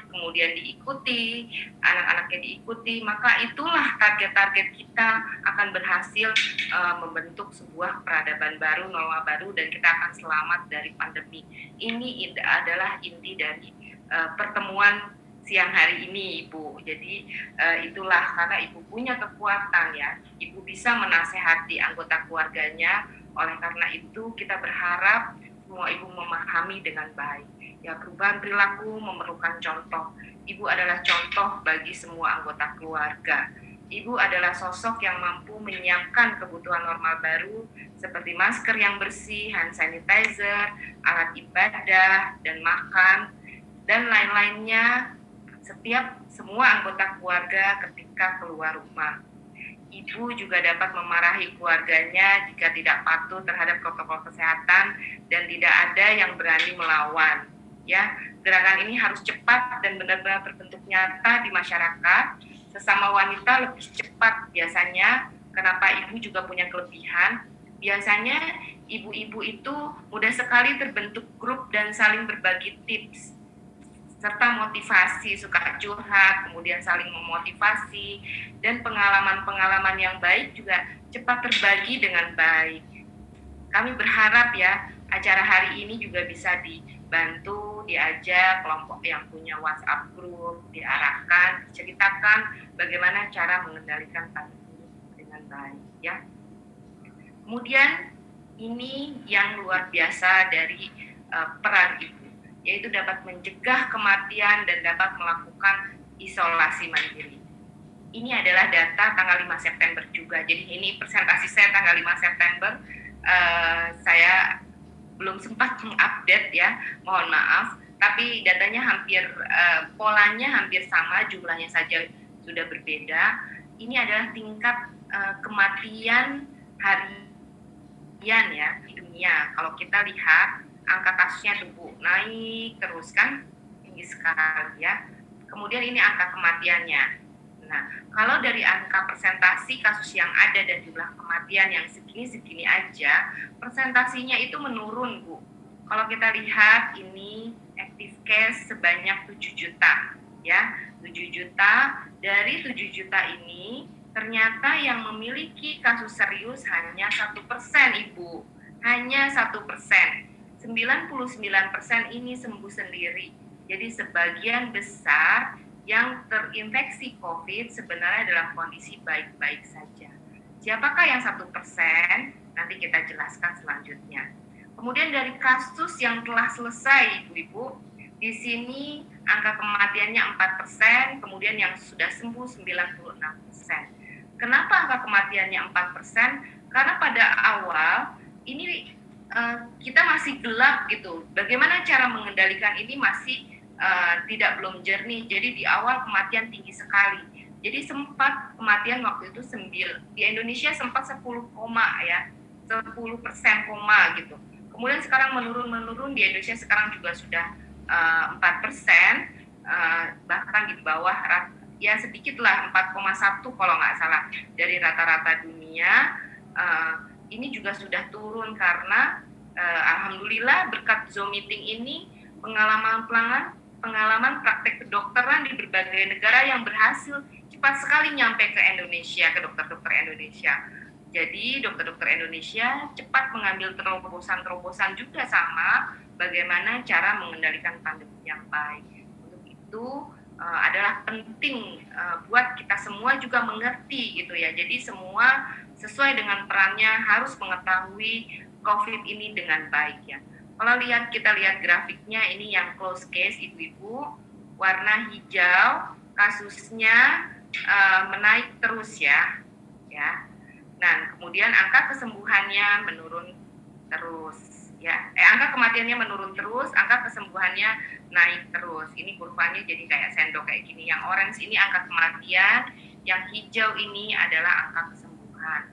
kemudian diikuti, anak-anaknya diikuti, maka itulah target-target kita akan berhasil membentuk sebuah peradaban baru, norma baru, dan kita akan selamat dari pandemi. Ini adalah inti dari pertemuan siang hari ini, Ibu. Jadi itulah karena Ibu punya kekuatan ya, Ibu bisa menasehati anggota keluarganya. Oleh karena itu kita berharap semua Ibu memahami dengan baik. Ya, perubahan perilaku memerlukan contoh. Ibu adalah contoh bagi semua anggota keluarga. Ibu adalah sosok yang mampu menyiapkan kebutuhan normal baru seperti masker yang bersih, hand sanitizer, alat ibadah, dan makan, dan lain-lainnya setiap semua anggota keluarga ketika keluar rumah. Ibu juga dapat memarahi keluarganya jika tidak patuh terhadap protokol kesehatan dan tidak ada yang berani melawan. Ya, gerakan ini harus cepat dan benar-benar terbentuk nyata di masyarakat. Sesama wanita lebih cepat biasanya. Kenapa ibu juga punya kelebihan? Biasanya ibu-ibu itu mudah sekali terbentuk grup dan saling berbagi tips serta motivasi, suka curhat, kemudian saling memotivasi, dan pengalaman-pengalaman yang baik juga cepat terbagi dengan baik. Kami berharap ya, acara hari ini juga bisa dibantu, diajak kelompok yang punya WhatsApp group, diarahkan, diceritakan bagaimana cara mengendalikan pandemi dengan baik ya. Kemudian ini yang luar biasa dari peran ibu, yaitu dapat mencegah kematian dan dapat melakukan isolasi mandiri. Ini adalah data tanggal 5 September juga. Jadi ini presentasi saya tanggal 5 September. Saya belum sempat mengupdate ya, mohon maaf. Tapi datanya hampir, polanya hampir sama, jumlahnya saja sudah berbeda. Ini adalah tingkat kematian harian ya di dunia. Kalau kita lihat angka kasusnya tuh naik terus kan, tinggi sekali ya. Kemudian ini angka kematiannya. Nah, kalau dari angka persentasi kasus yang ada dan jumlah kematian yang segini-segini aja, persentasinya itu menurun, Bu. Kalau kita lihat ini active case sebanyak 7 juta, ya. 7 juta, dari 7 juta ini ternyata yang memiliki kasus serius hanya 1%, Ibu. Hanya 1%. 99% ini sembuh sendiri. Jadi sebagian besar yang terinfeksi COVID sebenarnya dalam kondisi baik-baik saja. Siapakah yang 1%? Nanti kita jelaskan selanjutnya. Kemudian dari kasus yang telah selesai, Ibu-Ibu, di sini angka kematiannya 4%, kemudian yang sudah sembuh 96%. Kenapa angka kematiannya 4%? Karena pada awal ini kita masih gelap gitu. Bagaimana cara mengendalikan ini masih tidak belum jernih. Jadi di awal kematian tinggi sekali. Jadi sempat kematian waktu itu di Indonesia sempat 10 ya, 10% koma gitu. Kemudian sekarang menurun di Indonesia sekarang juga sudah 4%, bahkan di bawah ya sedikit lah 4,1 kalau nggak salah dari rata-rata dunia. Ini juga sudah turun karena alhamdulillah berkat Zoom meeting ini pengalaman praktek kedokteran di berbagai negara yang berhasil cepat sekali nyampe ke Indonesia, ke dokter-dokter Indonesia. Jadi dokter-dokter Indonesia cepat mengambil terobosan-terobosan juga sama bagaimana cara mengendalikan pandemi yang baik. Untuk itu adalah penting buat kita semua juga mengerti gitu ya. Jadi semua sesuai dengan perannya harus mengetahui COVID ini dengan baik ya. Kalau kita lihat grafiknya, ini yang close case, ibu-ibu, warna hijau kasusnya menaik terus ya. Nah, kemudian angka kesembuhannya menurun terus ya. Angka kematiannya menurun terus, angka kesembuhannya naik terus. Ini kurvanya jadi kayak sendok kayak gini. Yang orange ini angka kematian, yang hijau ini adalah angka kesembuhan.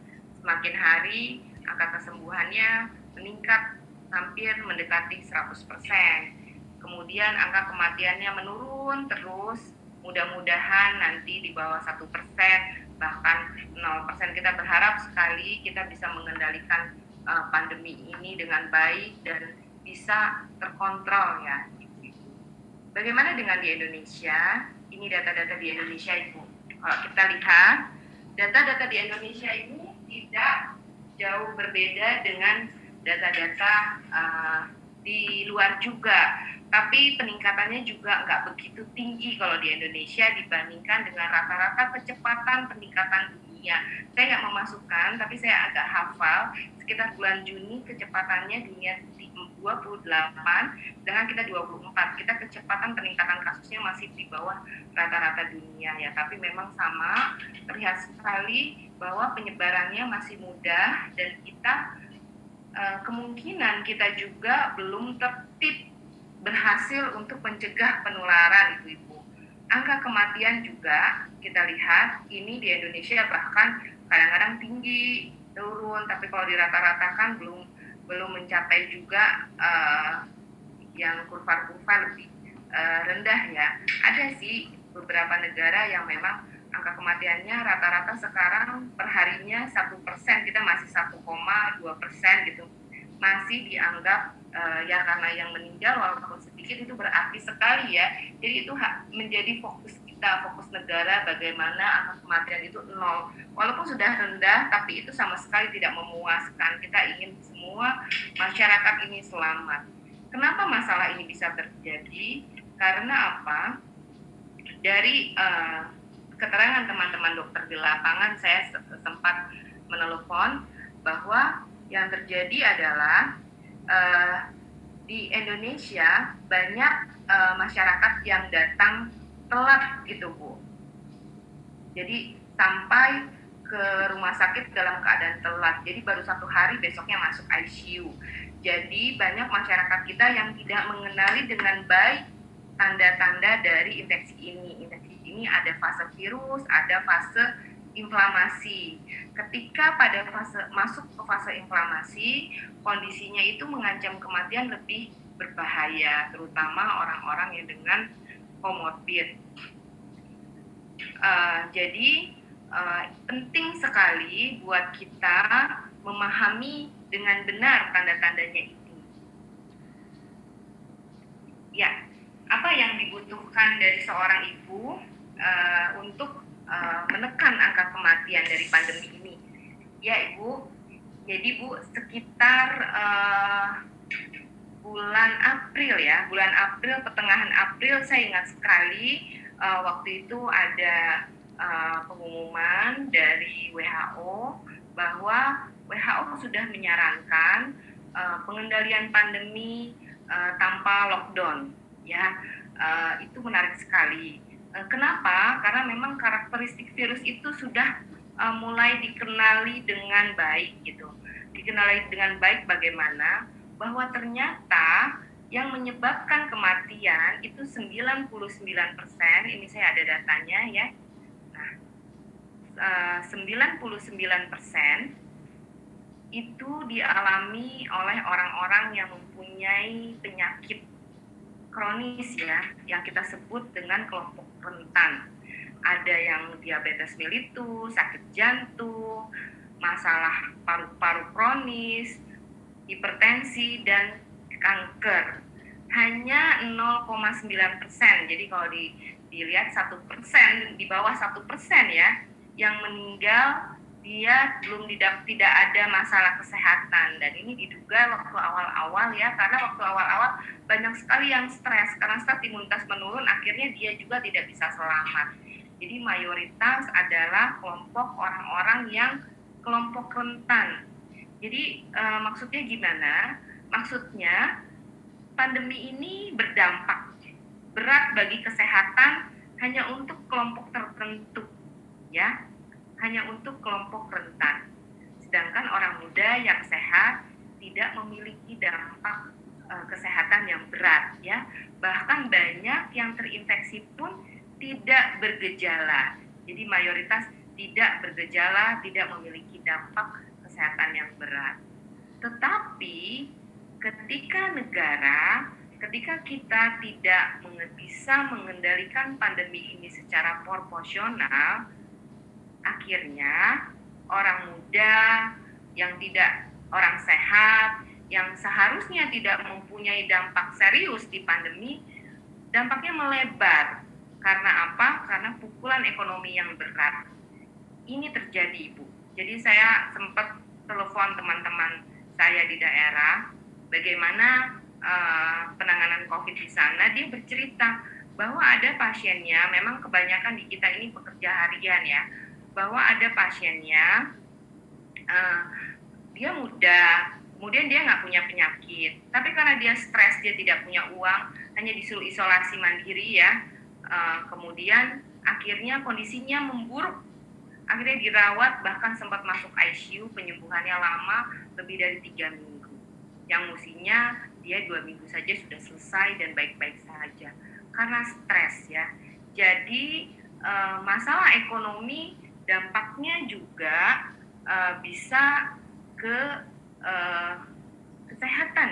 Semakin hari angka kesembuhannya meningkat hampir mendekati 100%. Kemudian angka kematiannya menurun terus, mudah-mudahan nanti di bawah 1%, bahkan 0%. Kita berharap sekali kita bisa mengendalikan pandemi ini dengan baik dan bisa terkontrol ya. Bagaimana dengan di Indonesia? Ini data-data di Indonesia, Ibu. Kalau kita lihat, data-data di Indonesia ini tidak jauh berbeda dengan data-data di luar juga. Tapi peningkatannya juga nggak begitu tinggi kalau di Indonesia dibandingkan dengan rata-rata kecepatan peningkatan dunia. Saya nggak memasukkan, tapi saya agak hafal sekitar bulan Juni kecepatannya dunia 28, dengan kita 24, kita kecepatan peningkatan kasusnya masih di bawah rata-rata dunia ya, tapi memang sama, terlihat sekali bahwa penyebarannya masih mudah dan kita kemungkinan kita juga belum tertib berhasil untuk mencegah penularan, Ibu-ibu. Angka kematian juga kita lihat ini di Indonesia bahkan kadang-kadang tinggi, turun, tapi kalau dirata-ratakan belum mencapai juga yang kurva-kurva lebih rendah ya. Ada sih beberapa negara yang memang angka kematiannya rata-rata sekarang perharinya 1%, kita masih 1,2% gitu. Masih dianggap ya karena yang meninggal walaupun sedikit itu berarti sekali ya. Jadi itu menjadi fokus kita, fokus negara, bagaimana angka kematian itu 0. Walaupun sudah rendah, tapi itu sama sekali tidak memuaskan. Kita ingin semua masyarakat ini selamat. Kenapa masalah ini bisa terjadi? Karena apa? Dari keterangan teman-teman dokter di lapangan, saya sempat menelepon bahwa yang terjadi adalah di Indonesia banyak masyarakat yang datang telat gitu, Bu. Jadi sampai ke rumah sakit dalam keadaan telat. Jadi baru 1 hari besoknya masuk ICU. Jadi banyak masyarakat kita yang tidak mengenali dengan baik tanda-tanda dari infeksi ini. Infeksi ini ada fase virus, ada fase inflamasi. Ketika pada masuk ke fase inflamasi, kondisinya itu mengancam kematian lebih berbahaya, terutama orang-orang yang dengan komorbid. Jadi penting sekali buat kita memahami dengan benar tanda-tandanya itu. Ya, apa yang dibutuhkan dari seorang ibu untuk menekan angka kematian dari pandemi ini? Ya, Ibu. Jadi, Bu, sekitar bulan April ya, pertengahan April saya ingat sekali waktu itu ada pengumuman dari WHO bahwa WHO sudah menyarankan pengendalian pandemi tanpa lockdown ya. Itu menarik sekali. Kenapa? Karena memang karakteristik virus itu sudah mulai dikenali dengan baik gitu. Dikenali dengan baik bagaimana? Bahwa ternyata yang menyebabkan kematian itu 99%, ini saya ada datanya ya. Nah, 99% itu dialami oleh orang-orang yang mempunyai penyakit kronis ya, yang kita sebut dengan kelompok rentan. Ada yang diabetes mellitus, sakit jantung, masalah paru-paru kronis, hipertensi, dan kanker. Hanya 0,9%. Jadi kalau dilihat 1%, di bawah 1% ya, yang meninggal dia tidak ada masalah kesehatan. Dan ini diduga waktu awal-awal ya, karena waktu awal-awal banyak sekali yang stres. Karena stres imunitas menurun, akhirnya dia juga tidak bisa selamat. Jadi mayoritas adalah kelompok orang-orang yang kelompok rentan. Jadi maksudnya gimana? Maksudnya pandemi ini berdampak berat bagi kesehatan hanya untuk kelompok tertentu, ya, hanya untuk kelompok rentan. Sedangkan orang muda yang sehat tidak memiliki dampak kesehatan yang berat, ya. Bahkan banyak yang terinfeksi pun tidak bergejala. Jadi mayoritas tidak bergejala, tidak memiliki dampak kesehatan yang berat. Tetapi ketika kita tidak bisa mengendalikan pandemi ini secara proporsional, akhirnya orang muda orang sehat yang seharusnya tidak mempunyai dampak serius di pandemi dampaknya melebar. Karena apa? Karena pukulan ekonomi yang berat. Ini terjadi, Ibu. Jadi saya sempat telepon teman-teman saya di daerah, bagaimana penanganan COVID di sana. Dia bercerita bahwa ada pasiennya, memang kebanyakan di kita ini pekerja harian ya, bahwa ada pasiennya, dia muda, kemudian dia nggak punya penyakit, tapi karena dia stres, dia tidak punya uang, hanya disuruh isolasi mandiri ya, kemudian akhirnya kondisinya memburuk, akhirnya dirawat, bahkan sempat masuk ICU, penyembuhannya lama, lebih dari 3 minggu, yang mestinya dia 2 minggu saja sudah selesai dan baik-baik saja, karena stres ya. Jadi masalah ekonomi dampaknya juga bisa ke kesehatan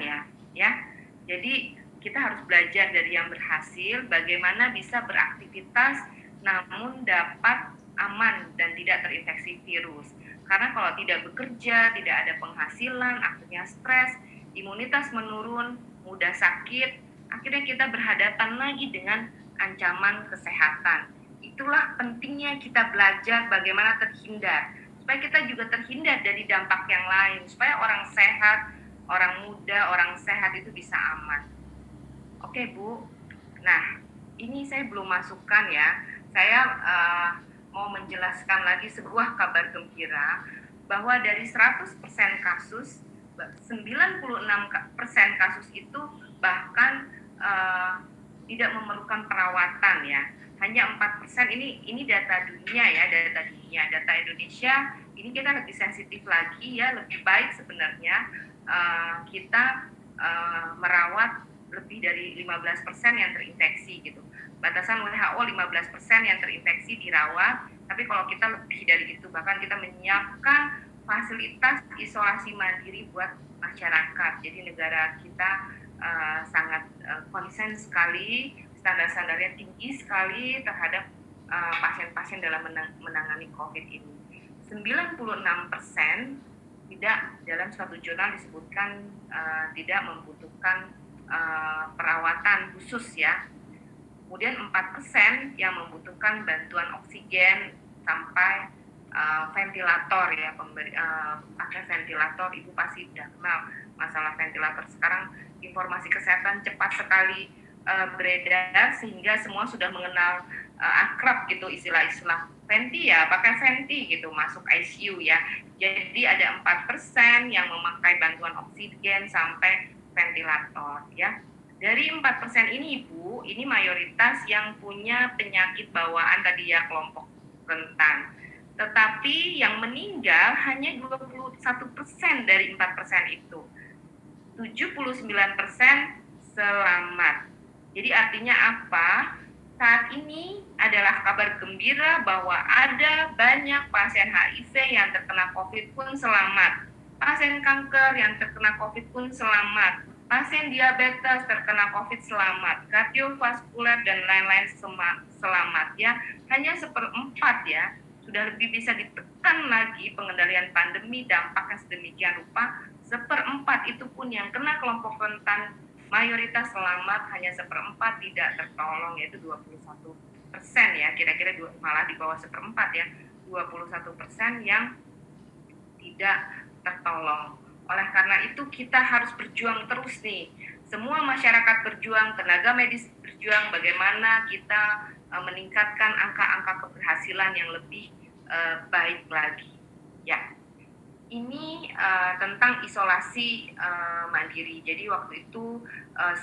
ya. Jadi kita harus belajar dari yang berhasil, bagaimana bisa beraktivitas namun dapat aman dan tidak terinfeksi virus. Karena kalau tidak bekerja, tidak ada penghasilan, akhirnya stres, imunitas menurun, mudah sakit, akhirnya kita berhadapan lagi dengan ancaman kesehatan. Itulah pentingnya kita belajar bagaimana terhindar, supaya kita juga terhindar dari dampak yang lain, supaya orang sehat, orang muda, orang sehat itu bisa aman. Oke Bu, nah ini saya belum masukkan ya, saya mau menjelaskan lagi sebuah kabar gembira, bahwa dari 100% kasus, 96% kasus itu bahkan tidak memerlukan perawatan ya. Hanya 4%, ini data dunia ya, data Indonesia ini kita lebih sensitif lagi ya, lebih baik sebenarnya kita merawat lebih dari 15% yang terinfeksi gitu. Batasan WHO 15% yang terinfeksi dirawat, tapi kalau kita lebih dari itu, bahkan kita menyiapkan fasilitas isolasi mandiri buat masyarakat. Jadi negara kita sangat konsen sekali, standar-standarnya tinggi sekali terhadap pasien-pasien dalam menangani COVID ini. 96% tidak, dalam suatu jurnal disebutkan tidak membutuhkan perawatan khusus ya. Kemudian 4% yang membutuhkan bantuan oksigen sampai ventilator ya, pakai ventilator. Ibu pasti sudah kenal masalah ventilator. Sekarang informasi kesehatan cepat sekali beredar sehingga semua sudah mengenal akrab gitu istilah-istilah venti ya, pakai venti gitu, masuk ICU ya. Jadi ada 4% yang memakai bantuan oksigen sampai ventilator ya. Dari 4% ini Ibu, ini mayoritas yang punya penyakit bawaan tadi ya, kelompok rentan. Tetapi yang meninggal hanya 21% dari 4% itu. 79% selamat. Jadi artinya apa? Saat ini adalah kabar gembira bahwa ada banyak pasien HIV yang terkena COVID pun selamat. Pasien kanker yang terkena COVID pun selamat. Pasien diabetes terkena COVID selamat. Kardiovaskuler dan lain-lain selamat ya. Hanya 1/4 ya. Sudah lebih bisa ditekan lagi pengendalian pandemi, dampaknya sedemikian rupa. 1/4 itu pun yang kena kelompok rentan, mayoritas selamat, hanya 1/4 tidak tertolong, yaitu 21% ya, kira-kira malah di bawah 1/4 ya, 21% yang tidak tertolong. Oleh karena itu kita harus berjuang terus nih, semua masyarakat berjuang, tenaga medis berjuang, bagaimana kita meningkatkan angka-angka keberhasilan yang lebih baik lagi ya. Ini tentang isolasi mandiri. Jadi waktu itu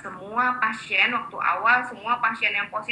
semua pasien, waktu awal semua pasien yang positif